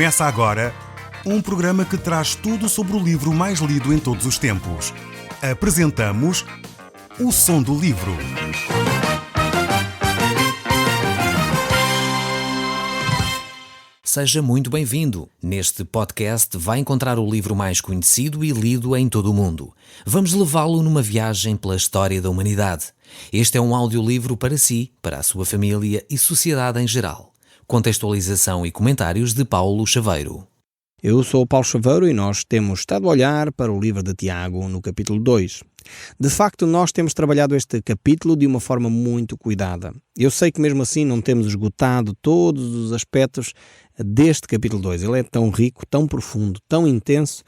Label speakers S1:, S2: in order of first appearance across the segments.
S1: Começa agora um programa que traz tudo sobre o livro mais lido em todos os tempos. Apresentamos O Som do Livro.
S2: Seja muito bem-vindo. Neste podcast vai encontrar o livro mais conhecido e lido em todo o mundo. Vamos levá-lo numa viagem pela história da humanidade. Este é um audiolivro para si, para a sua família e sociedade em geral. Contextualização e comentários de Paulo Chaveiro.
S3: Eu sou o Paulo Chaveiro e nós temos estado a olhar para o livro de Tiago no capítulo 2. De facto, nós temos trabalhado este capítulo de uma forma muito cuidada. Eu sei que mesmo assim não temos esgotado todos os aspectos deste capítulo 2. Ele é tão rico, tão profundo, tão intenso,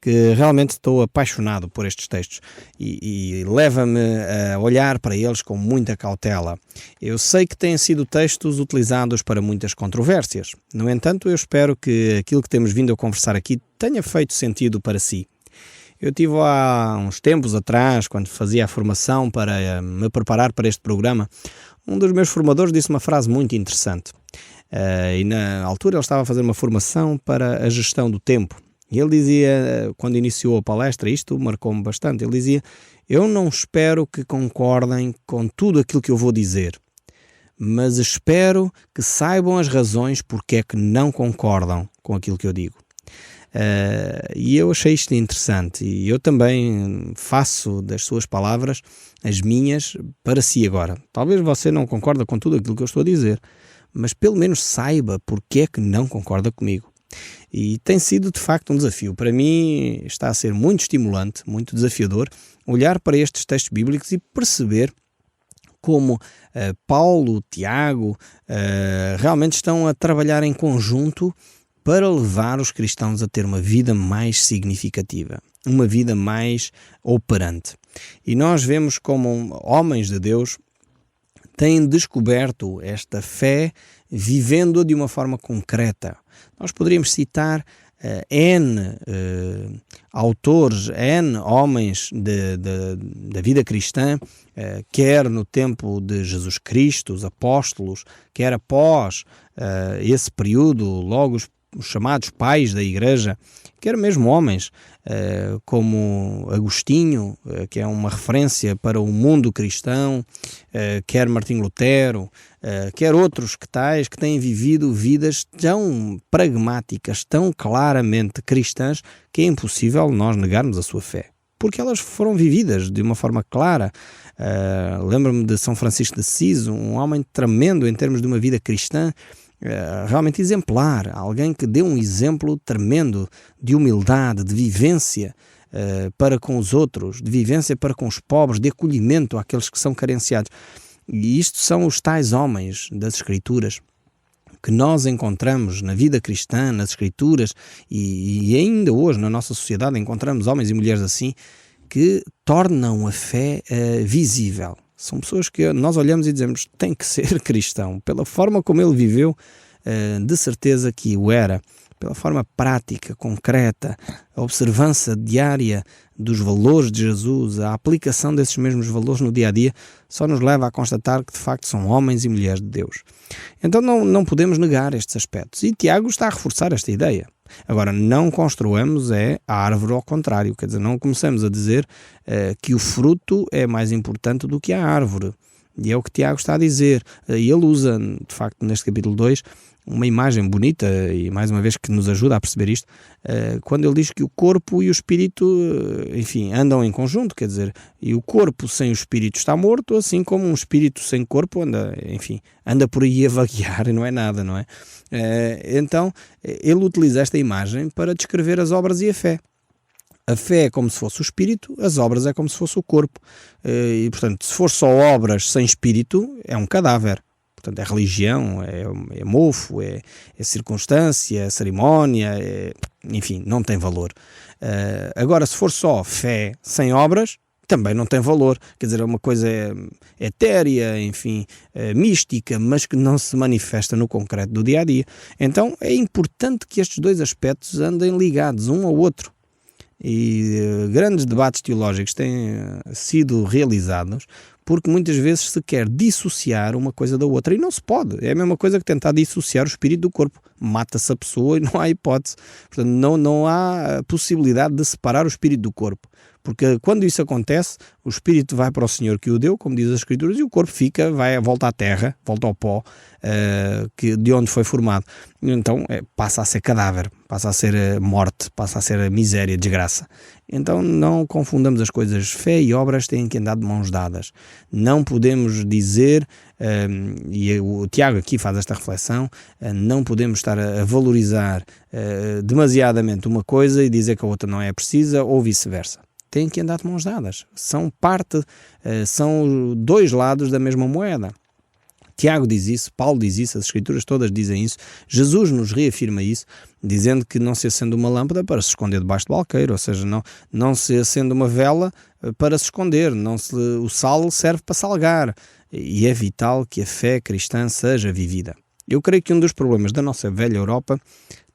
S3: que realmente estou apaixonado por estes textos e leva-me a olhar para eles com muita cautela. Eu sei que têm sido textos utilizados para muitas controvérsias. No entanto, eu espero que aquilo que temos vindo a conversar aqui tenha feito sentido para si. Eu tive há uns tempos atrás, quando fazia a formação para me preparar para este programa, um dos meus formadores disse uma frase muito interessante. E na altura ele estava a fazer uma formação para a gestão do tempo. E ele dizia, quando iniciou a palestra, isto marcou-me bastante, ele dizia: eu não espero que concordem com tudo aquilo que eu vou dizer, mas espero que saibam as razões porque é que não concordam com aquilo que eu digo. E eu achei isto interessante e eu também faço das suas palavras as minhas para si agora. Talvez você não concorda com tudo aquilo que eu estou a dizer, mas pelo menos saiba porque é que não concorda comigo. E tem sido de facto um desafio. Para mim está a ser muito estimulante, muito desafiador, olhar para estes textos bíblicos e perceber como Paulo, Tiago, realmente estão a trabalhar em conjunto para levar os cristãos a ter uma vida mais significativa, uma vida mais operante. E nós vemos como homens de Deus têm descoberto esta fé vivendo-a de uma forma concreta. Nós poderíamos citar N autores, N homens da vida cristã, quer no tempo de Jesus Cristo, os apóstolos, quer após esse período, logo os chamados pais da igreja, quer mesmo homens como Agostinho, que é uma referência para o mundo cristão, quer Martim Lutero, quer outros que têm vivido vidas tão pragmáticas, tão claramente cristãs, que é impossível nós negarmos a sua fé, porque elas foram vividas de uma forma clara. Lembro-me de São Francisco de Assis, um homem tremendo em termos de uma vida cristã, realmente exemplar, alguém que deu um exemplo tremendo de humildade, de vivência para com os outros, de vivência para com os pobres, de acolhimento àqueles que são carenciados. E isto são os tais homens das Escrituras que nós encontramos na vida cristã, nas Escrituras, e ainda hoje na nossa sociedade encontramos homens e mulheres assim que tornam a fé visível. São pessoas que nós olhamos e dizemos: tem que ser cristão, pela forma como ele viveu, de certeza que o era, pela forma prática, concreta, a observância diária dos valores de Jesus, a aplicação desses mesmos valores no dia a dia, só nos leva a constatar que de facto são homens e mulheres de Deus. Então não podemos negar estes aspectos, e Tiago está a reforçar esta ideia. Agora, não construamos a árvore ao contrário, quer dizer, não comecemos a dizer que o fruto é mais importante do que a árvore. E é o que Tiago está a dizer. E ele usa, de facto, neste capítulo 2, uma imagem bonita, e mais uma vez que nos ajuda a perceber isto, quando ele diz que o corpo e o espírito, enfim, andam em conjunto, quer dizer, e o corpo sem o espírito está morto, assim como um espírito sem corpo anda por aí a vaguear e não é nada, não é? Então, ele utiliza esta imagem para descrever as obras e a fé. A fé é como se fosse o espírito, as obras é como se fosse o corpo. E, portanto, se for só obras sem espírito, é um cadáver. Portanto, é religião, é mofo, é circunstância, é cerimónia, enfim, não tem valor. Agora, se for só fé sem obras, também não tem valor. Quer dizer, é uma coisa etérea, enfim, mística, mas que não se manifesta no concreto do dia a dia. Então, é importante que estes dois aspectos andem ligados um ao outro. E grandes debates teológicos têm sido realizados porque muitas vezes se quer dissociar uma coisa da outra e não se pode. É a mesma coisa que tentar dissociar o espírito do corpo. Mata-se a pessoa e não há hipótese. Portanto, não há possibilidade de separar o espírito do corpo. Porque quando isso acontece, o espírito vai para o Senhor que o deu, como diz as Escrituras, e o corpo volta à terra, volta ao pó, de onde foi formado. Então passa a ser cadáver, passa a ser morte, passa a ser miséria, desgraça. Então não confundamos as coisas. Fé e obras têm que andar de mãos dadas. Não podemos dizer, e o Tiago aqui faz esta reflexão, não podemos estar a valorizar demasiadamente uma coisa e dizer que a outra não é precisa, ou vice-versa. Têm que andar de mãos dadas. São dois lados da mesma moeda. Tiago diz isso, Paulo diz isso, as Escrituras todas dizem isso. Jesus nos reafirma isso, dizendo que não se acende uma lâmpada para se esconder debaixo do alqueire, ou seja, não se acende uma vela para se esconder, o sal serve para salgar, e é vital que a fé cristã seja vivida. Eu creio que um dos problemas da nossa velha Europa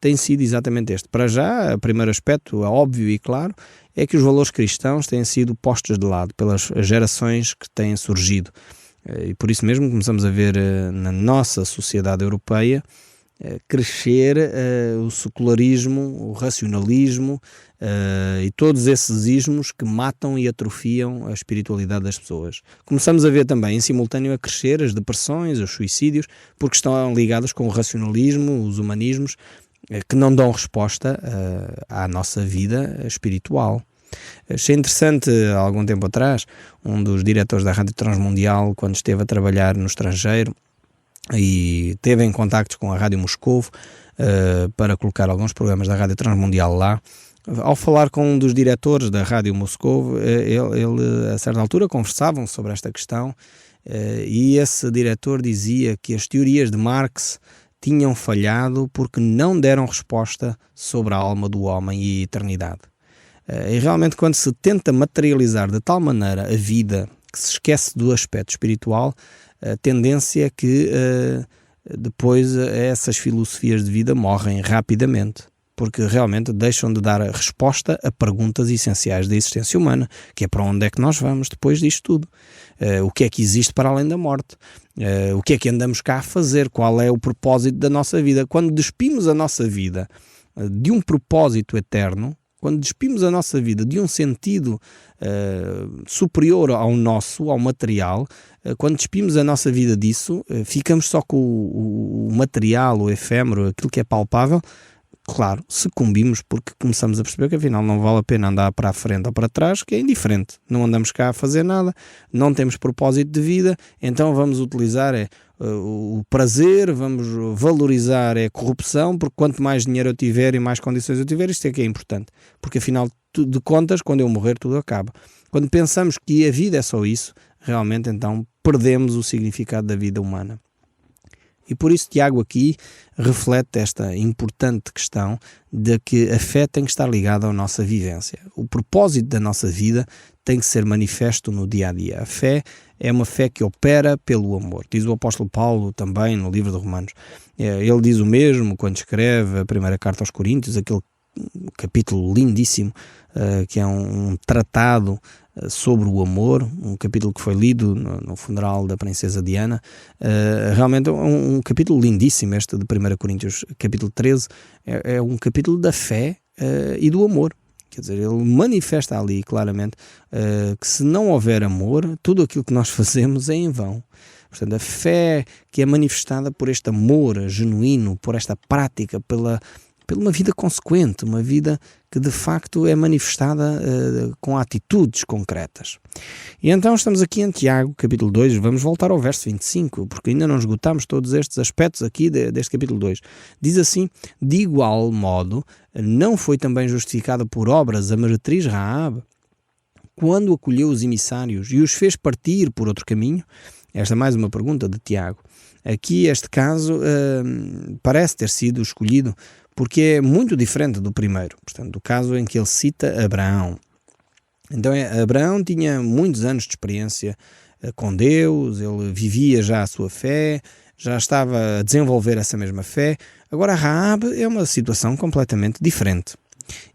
S3: tem sido exatamente este. Para já, o primeiro aspecto, óbvio e claro, é que os valores cristãos têm sido postos de lado pelas gerações que têm surgido. E por isso mesmo começamos a ver na nossa sociedade europeia crescer o secularismo, o racionalismo e todos esses ismos que matam e atrofiam a espiritualidade das pessoas. Começamos a ver também em simultâneo a crescer as depressões, os suicídios, porque estão ligados com o racionalismo, os humanismos, que não dão resposta à nossa vida espiritual. Achei interessante, há algum tempo atrás, um dos diretores da Rádio Transmundial, quando esteve a trabalhar no estrangeiro e teve em contactos com a Rádio Moscovo para colocar alguns programas da Rádio Transmundial lá. Ao falar com um dos diretores da Rádio Moscovo, ele a certa altura conversavam sobre esta questão e esse diretor dizia que as teorias de Marx tinham falhado porque não deram resposta sobre a alma do homem e a eternidade. E realmente, quando se tenta materializar de tal maneira a vida que se esquece do aspecto espiritual, a tendência é que depois essas filosofias de vida morrem rapidamente, porque realmente deixam de dar a resposta a perguntas essenciais da existência humana, que é para onde é que nós vamos depois disto tudo, o que é que existe para além da morte, o que é que andamos cá a fazer, qual é o propósito da nossa vida. Quando despimos a nossa vida de um propósito eterno, quando despimos a nossa vida de um sentido superior ao nosso, ao material, quando despimos a nossa vida disso, ficamos só com o material, o efêmero, aquilo que é palpável. Claro, sucumbimos porque começamos a perceber que afinal não vale a pena andar para a frente ou para trás, que é indiferente. Não andamos cá a fazer nada, não temos propósito de vida, então vamos utilizar o prazer, vamos valorizar a corrupção, porque quanto mais dinheiro eu tiver e mais condições eu tiver, isto é que é importante. Porque afinal de contas, quando eu morrer, tudo acaba. Quando pensamos que a vida é só isso, realmente então perdemos o significado da vida humana. E por isso Tiago aqui reflete esta importante questão de que a fé tem que estar ligada à nossa vivência. O propósito da nossa vida tem que ser manifesto no dia a dia. A fé é uma fé que opera pelo amor. Diz o apóstolo Paulo também no livro de Romanos. Ele diz o mesmo quando escreve a primeira carta aos Coríntios, aquele capítulo lindíssimo, que é um tratado sobre o amor, um capítulo que foi lido no funeral da princesa Diana. Realmente é um capítulo lindíssimo este de 1 Coríntios, capítulo 13, é um capítulo da fé e do amor. Quer dizer, ele manifesta ali claramente que se não houver amor, tudo aquilo que nós fazemos é em vão. Portanto, a fé que é manifestada por este amor genuíno, por esta prática, pela uma vida consequente, uma vida que de facto é manifestada com atitudes concretas. E então estamos aqui em Tiago, capítulo 2, vamos voltar ao verso 25, porque ainda não esgotámos todos estes aspectos aqui deste capítulo 2. Diz assim: de igual modo, não foi também justificada por obras a meretriz Raabe, quando acolheu os emissários e os fez partir por outro caminho? Esta é mais uma pergunta de Tiago. Aqui este caso parece ter sido escolhido porque é muito diferente do primeiro, portanto, do caso em que ele cita Abraão. Então, Abraão tinha muitos anos de experiência com Deus, ele vivia já a sua fé, já estava a desenvolver essa mesma fé. Agora, Raabe é uma situação completamente diferente.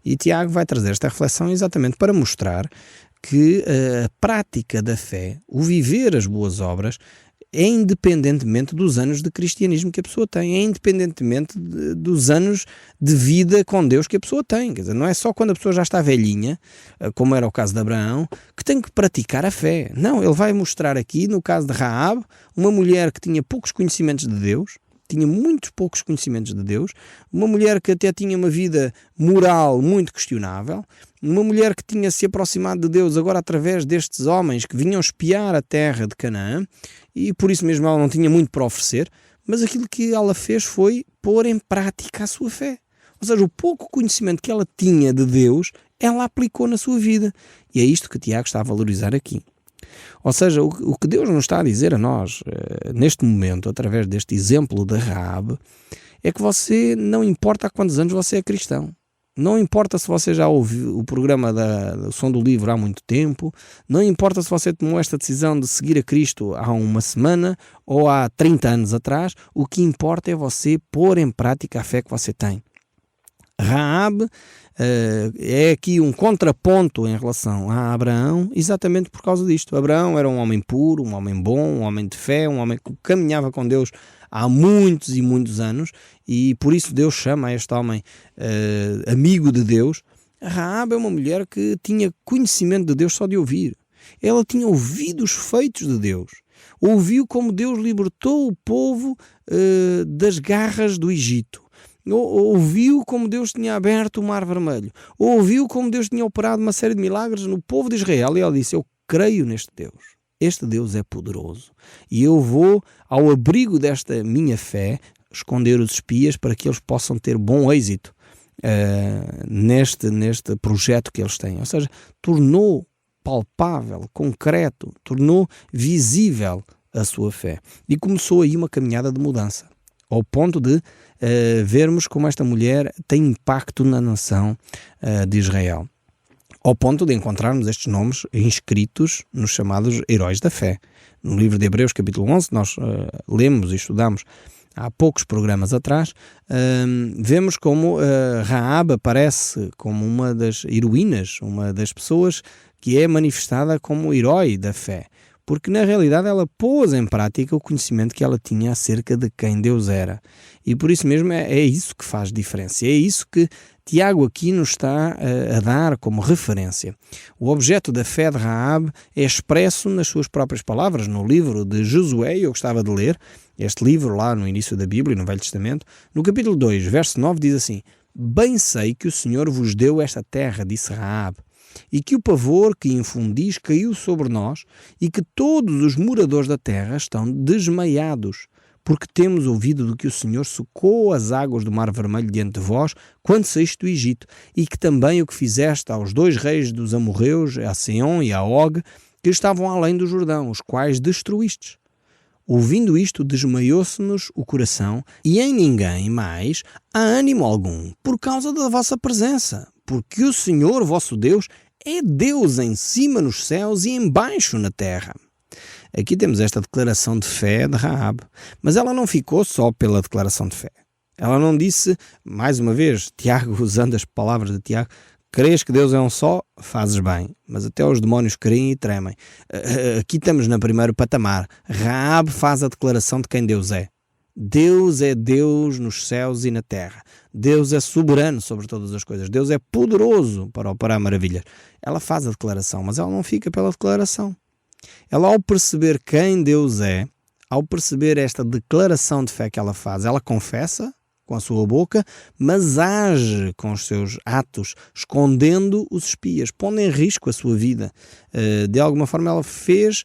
S3: E Tiago vai trazer esta reflexão exatamente para mostrar que a prática da fé, o viver as boas obras, é independentemente dos anos de cristianismo que a pessoa tem, é independentemente dos anos de vida com Deus que a pessoa tem. Quer dizer, não é só quando a pessoa já está velhinha, como era o caso de Abraão, que tem que praticar a fé. Não, ele vai mostrar aqui, no caso de Raabe, uma mulher que tinha poucos conhecimentos de Deus, tinha muitos poucos conhecimentos de Deus, uma mulher que até tinha uma vida moral muito questionável, uma mulher que tinha se aproximado de Deus agora através destes homens que vinham espiar a terra de Canaã, e por isso mesmo ela não tinha muito para oferecer, mas aquilo que ela fez foi pôr em prática a sua fé. Ou seja, o pouco conhecimento que ela tinha de Deus, ela aplicou na sua vida. E é isto que Tiago está a valorizar aqui. Ou seja, o que Deus nos está a dizer a nós, neste momento, através deste exemplo de Raabe, é que você, não importa há quantos anos você é cristão, não importa se você já ouviu o programa do Som do Livro há muito tempo, não importa se você tomou esta decisão de seguir a Cristo há uma semana ou há 30 anos atrás, o que importa é você pôr em prática a fé que você tem. Raabe é aqui um contraponto em relação a Abraão, exatamente por causa disto. Abraão era um homem puro, um homem bom, um homem de fé, um homem que caminhava com Deus há muitos e muitos anos, e por isso Deus chama este homem amigo de Deus. Raabe é uma mulher que tinha conhecimento de Deus só de ouvir. Ela tinha ouvido os feitos de Deus. Ouviu como Deus libertou o povo das garras do Egito. Ouviu como Deus tinha aberto o Mar Vermelho. Ouviu como Deus tinha operado uma série de milagres no povo de Israel. E ela disse, eu creio neste Deus. Este Deus é poderoso. E eu vou, ao abrigo desta minha fé, esconder os espias para que eles possam ter bom êxito neste projeto que eles têm. Ou seja, tornou palpável, concreto, tornou visível a sua fé. E começou aí uma caminhada de mudança. Ao ponto de vermos como esta mulher tem impacto na nação de Israel. Ao ponto de encontrarmos estes nomes inscritos nos chamados heróis da fé. No livro de Hebreus, capítulo 11, nós lemos e estudamos há poucos programas atrás, vemos como Raabe aparece como uma das heroínas, uma das pessoas que é manifestada como herói da fé. Porque na realidade ela pôs em prática o conhecimento que ela tinha acerca de quem Deus era. E por isso mesmo é isso que faz diferença. É isso que Tiago aqui nos está a dar como referência. O objeto da fé de Raabe é expresso nas suas próprias palavras, no livro de Josué. Eu gostava de ler este livro lá no início da Bíblia, no Velho Testamento. No capítulo 2, verso 9, diz assim: Bem sei que o Senhor vos deu esta terra, disse Raabe, e que o pavor que infundis caiu sobre nós, e que todos os moradores da terra estão desmaiados, porque temos ouvido de que o Senhor secou as águas do Mar Vermelho diante de vós, quando saíste do Egito, e que também o que fizeste aos 2 reis dos amorreus, a Seom e a Og, que estavam além do Jordão, os quais destruístes. Ouvindo isto, desmaiou-se-nos o coração, e em ninguém mais há ânimo algum, por causa da vossa presença, porque o Senhor, vosso Deus, é Deus em cima nos céus e embaixo na terra. Aqui temos esta declaração de fé de Raabe, mas ela não ficou só pela declaração de fé. Ela não disse, mais uma vez, Tiago, usando as palavras de Tiago, crês que Deus é um só, fazes bem, mas até os demónios creem e tremem. Aqui estamos no primeiro patamar. Raabe faz a declaração de quem Deus é. Deus é Deus nos céus e na terra. Deus é soberano sobre todas as coisas. Deus é poderoso para operar maravilhas. Ela faz a declaração, mas ela não fica pela declaração. Ela, ao perceber quem Deus é, ao perceber esta declaração de fé que ela faz, ela confessa com a sua boca, mas age com os seus atos, escondendo os espias, pondo em risco a sua vida. De alguma forma ela fez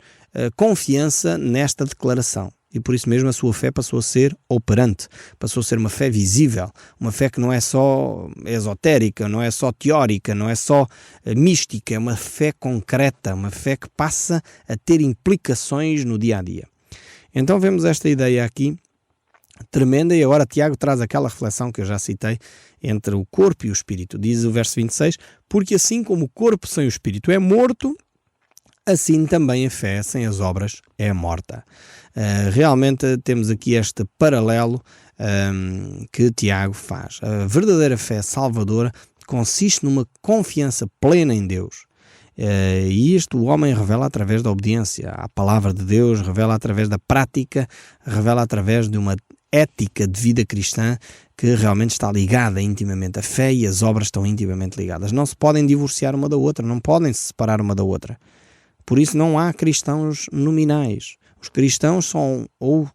S3: confiança nesta declaração. E por isso mesmo a sua fé passou a ser operante, passou a ser uma fé visível, uma fé que não é só esotérica, não é só teórica, não é só mística, é uma fé concreta, uma fé que passa a ter implicações no dia a dia. Então vemos esta ideia aqui tremenda, e agora Tiago traz aquela reflexão que eu já citei entre o corpo e o espírito. Diz o verso 26, porque assim como o corpo sem o espírito é morto, assim também a fé sem as obras é morta. Realmente temos aqui este paralelo que Tiago faz. A verdadeira fé salvadora consiste numa confiança plena em Deus. E isto o homem revela através da obediência à palavra de Deus, revela através da prática, revela através de uma ética de vida cristã que realmente está ligada intimamente. A fé e as obras estão intimamente ligadas. Não se podem divorciar uma da outra, não podem se separar uma da outra. Por isso não há cristãos nominais. Os cristãos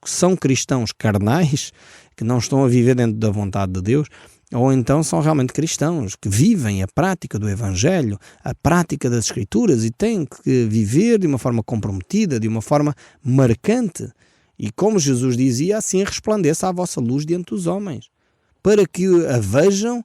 S3: são cristãos carnais, que não estão a viver dentro da vontade de Deus, ou então são realmente cristãos que vivem a prática do Evangelho, a prática das Escrituras e têm que viver de uma forma comprometida, de uma forma marcante. E como Jesus dizia, assim resplandeça a vossa luz diante dos homens, para que a vejam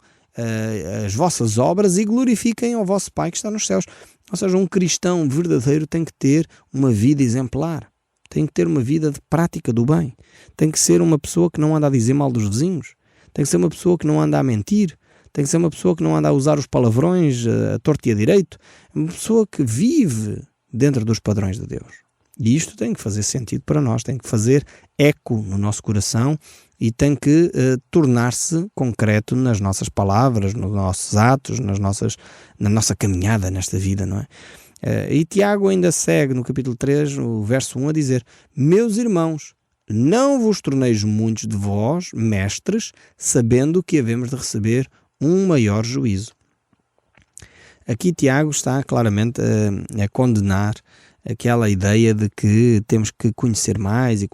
S3: as vossas obras e glorifiquem ao vosso Pai que está nos céus. Ou seja, um cristão verdadeiro tem que ter uma vida exemplar, tem que ter uma vida de prática do bem, tem que ser uma pessoa que não anda a dizer mal dos vizinhos, tem que ser uma pessoa que não anda a mentir, tem que ser uma pessoa que não anda a usar os palavrões a torto e a direito, uma pessoa que vive dentro dos padrões de Deus. E isto tem que fazer sentido para nós, tem que fazer eco no nosso coração e tem que tornar-se concreto nas nossas palavras, nos nossos atos, na nossa caminhada nesta vida, não é? E Tiago ainda segue no capítulo 3, o verso 1, a dizer: meus irmãos, não vos torneis muitos de vós mestres, sabendo que havemos de receber um maior juízo. Aqui Tiago está claramente a condenar aquela ideia de que temos que conhecer mais e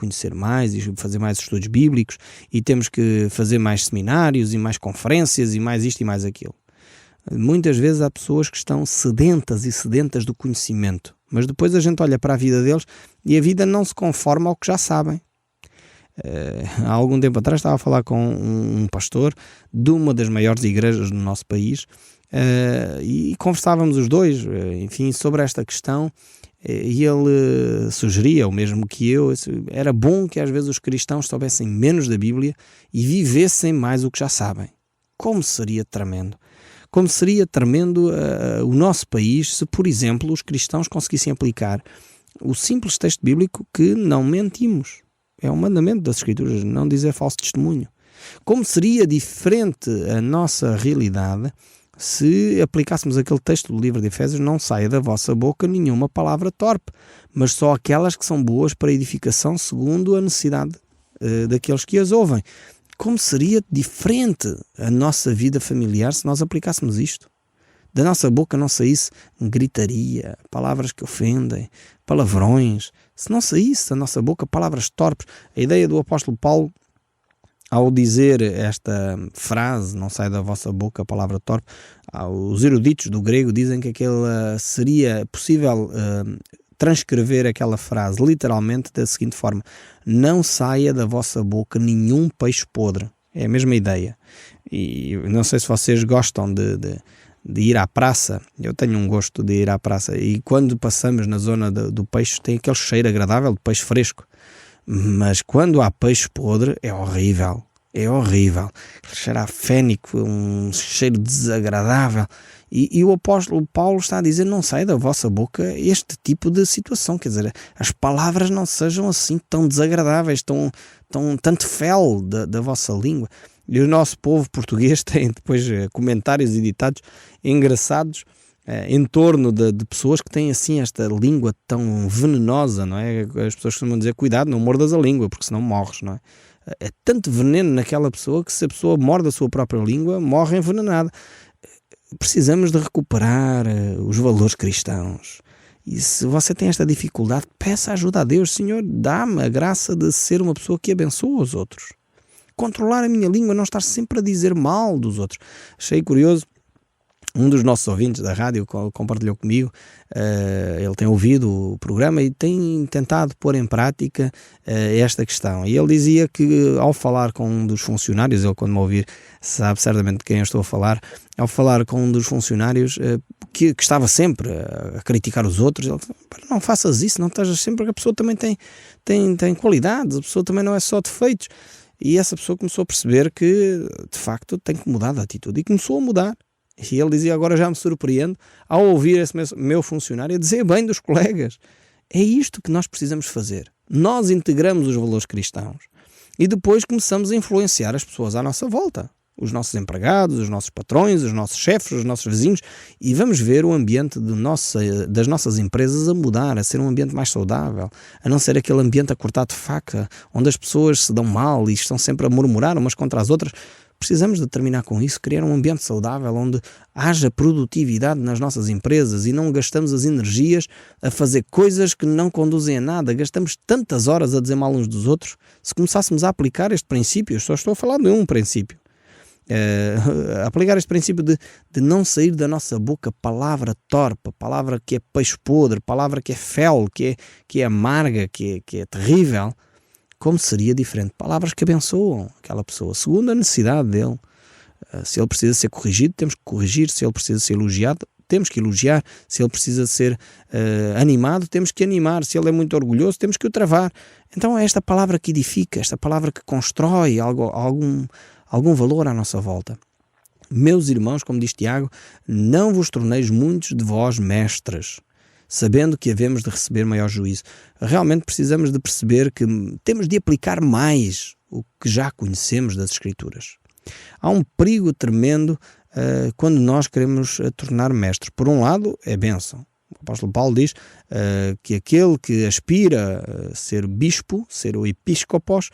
S3: fazer mais estudos bíblicos e temos que fazer mais seminários e mais conferências e mais isto e mais aquilo. Muitas vezes há pessoas que estão sedentas do conhecimento, mas depois a gente olha para a vida deles e a vida não se conforma ao que já sabem. Há algum tempo atrás estava a falar com um pastor de uma das maiores igrejas do nosso país e conversávamos os dois, enfim, sobre esta questão, e ele sugeria, o mesmo que eu, era bom que às vezes os cristãos soubessem menos da Bíblia e vivessem mais o que já sabem. Como seria tremendo! Como seria tremendo o nosso país se, por exemplo, os cristãos conseguissem aplicar o simples texto bíblico que não mentimos. É um mandamento das Escrituras, não dizer falso testemunho. Como seria diferente a nossa realidade se aplicássemos aquele texto do livro de Efésios: não saia da vossa boca nenhuma palavra torpe, mas só aquelas que são boas para edificação segundo a necessidade daqueles que as ouvem. Como seria diferente a nossa vida familiar se nós aplicássemos isto? Da nossa boca não saísse gritaria, palavras que ofendem, palavrões. Se não saísse da nossa boca palavras torpes. A ideia do apóstolo Paulo, ao dizer esta frase, não sai da vossa boca a palavra torpe, os eruditos do grego dizem que aquela seria possível transcrever aquela frase literalmente da seguinte forma: não saia da vossa boca nenhum peixe podre. É a mesma ideia. E não sei se vocês gostam de ir à praça. Eu tenho um gosto de ir à praça, e quando passamos na zona do peixe tem aquele cheiro agradável de peixe fresco, mas quando há peixe podre é horrível, cheiro a fénico, um cheiro desagradável, e o apóstolo Paulo está a dizer: não sai da vossa boca este tipo de situação, quer dizer, as palavras não sejam assim tão desagradáveis, tanto fel da vossa língua. E o nosso povo português tem depois comentários editados engraçados em torno de pessoas que têm assim esta língua tão venenosa, não é? As pessoas costumam dizer: cuidado, não mordas a língua, porque senão morres, não é? É tanto veneno naquela pessoa que, se a pessoa morde a sua própria língua, morre envenenada. Precisamos de recuperar os valores cristãos. E se você tem esta dificuldade, peça ajuda a Deus. Senhor, dá-me a graça de ser uma pessoa que abençoa os outros. Controlar a minha língua, não estar sempre a dizer mal dos outros. Achei curioso, um dos nossos ouvintes da rádio compartilhou comigo, ele tem ouvido o programa e tem tentado pôr em prática esta questão. E ele dizia que, ao falar com um dos funcionários, ele, quando me ouvir, sabe certamente de quem eu estou a falar, ao falar com um dos funcionários que estava sempre a criticar os outros, ele disse: não faças isso, não estejas sempre, porque a pessoa também tem qualidades, a pessoa também não é só defeitos. E essa pessoa começou a perceber que, de facto, tem que mudar de atitude. E começou a mudar. E ele dizia: agora já me surpreendo ao ouvir esse meu funcionário a dizer bem dos colegas. É isto que nós precisamos fazer. Nós integramos os valores cristãos e depois começamos a influenciar as pessoas à nossa volta. os nossos empregados, os nossos patrões, os nossos chefes, os nossos vizinhos, e vamos ver o ambiente das nossas empresas a mudar, a ser um ambiente mais saudável, a não ser aquele ambiente a cortar de faca, onde as pessoas se dão mal e estão sempre a murmurar umas contra as outras. Precisamos de terminar com isso, criar um ambiente saudável onde haja produtividade nas nossas empresas e não gastamos as energias a fazer coisas que não conduzem a nada. Gastamos tantas horas a dizer mal uns dos outros. Se começássemos a aplicar este princípio, eu só estou a falar de um princípio, aplicar este princípio de não sair da nossa boca palavra torpe, palavra que é peixe podre, palavra que é fel, que é amarga, que é terrível, como seria diferente? Palavras que abençoam aquela pessoa, segundo a necessidade dele. Se ele precisa ser corrigido, temos que corrigir. Se ele precisa ser elogiado, temos que elogiar. Se ele precisa ser animado, temos que animar. Se ele é muito orgulhoso, temos que o travar. Então é esta palavra que edifica, esta palavra que constrói algum valor à nossa volta. Meus irmãos, como diz Tiago, não vos torneis muitos de vós mestres, sabendo que havemos de receber maior juízo. Realmente precisamos de perceber que temos de aplicar mais o que já conhecemos das Escrituras. Há um perigo tremendo quando nós queremos tornar mestre. Por um lado, é bênção. O apóstolo Paulo diz que aquele que aspira a ser bispo, ser o episcopos,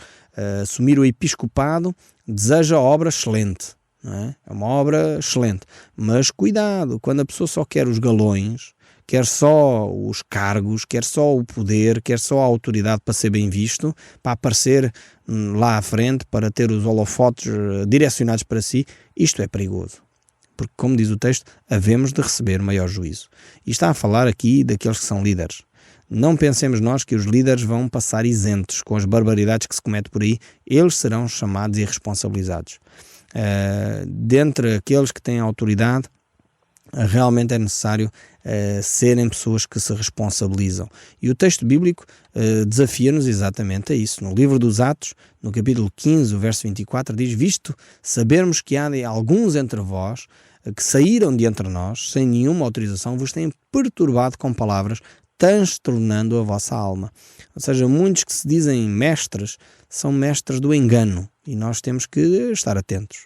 S3: assumir o episcopado, deseja obra excelente. Não é? É uma obra excelente. Mas cuidado, quando a pessoa só quer os galões, quer só os cargos, quer só o poder, quer só a autoridade para ser bem visto, para aparecer lá à frente, para ter os holofotes direcionados para si, isto é perigoso. Porque, como diz o texto, havemos de receber maior juízo. E está a falar aqui daqueles que são líderes. Não pensemos nós que os líderes vão passar isentos com as barbaridades que se cometem por aí. Eles serão chamados e responsabilizados. Dentre aqueles que têm autoridade, realmente é necessário serem pessoas que se responsabilizam. E o texto bíblico desafia-nos exatamente a isso. No livro dos Atos, no capítulo 15, o verso 24, diz: visto sabermos que há alguns entre vós que saíram de entre nós, sem nenhuma autorização, vos têm perturbado com palavras, transtornando a vossa alma. Ou seja, muitos que se dizem mestres, são mestres do engano, e nós temos que estar atentos.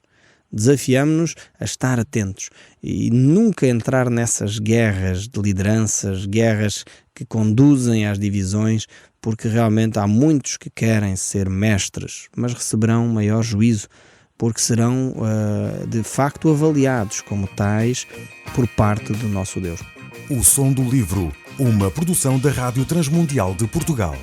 S3: Desafiamos-nos a estar atentos e nunca entrar nessas guerras de lideranças, guerras que conduzem às divisões, porque realmente há muitos que querem ser mestres, mas receberão maior juízo, porque serão de facto avaliados como tais por parte do nosso Deus.
S1: O Som do Livro, uma produção da Rádio Transmundial de Portugal.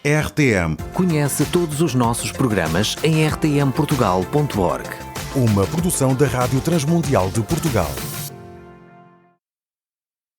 S1: RTM.
S2: Conhece todos os nossos programas em rtmportugal.org.
S1: Uma produção da Rádio Transmundial de Portugal.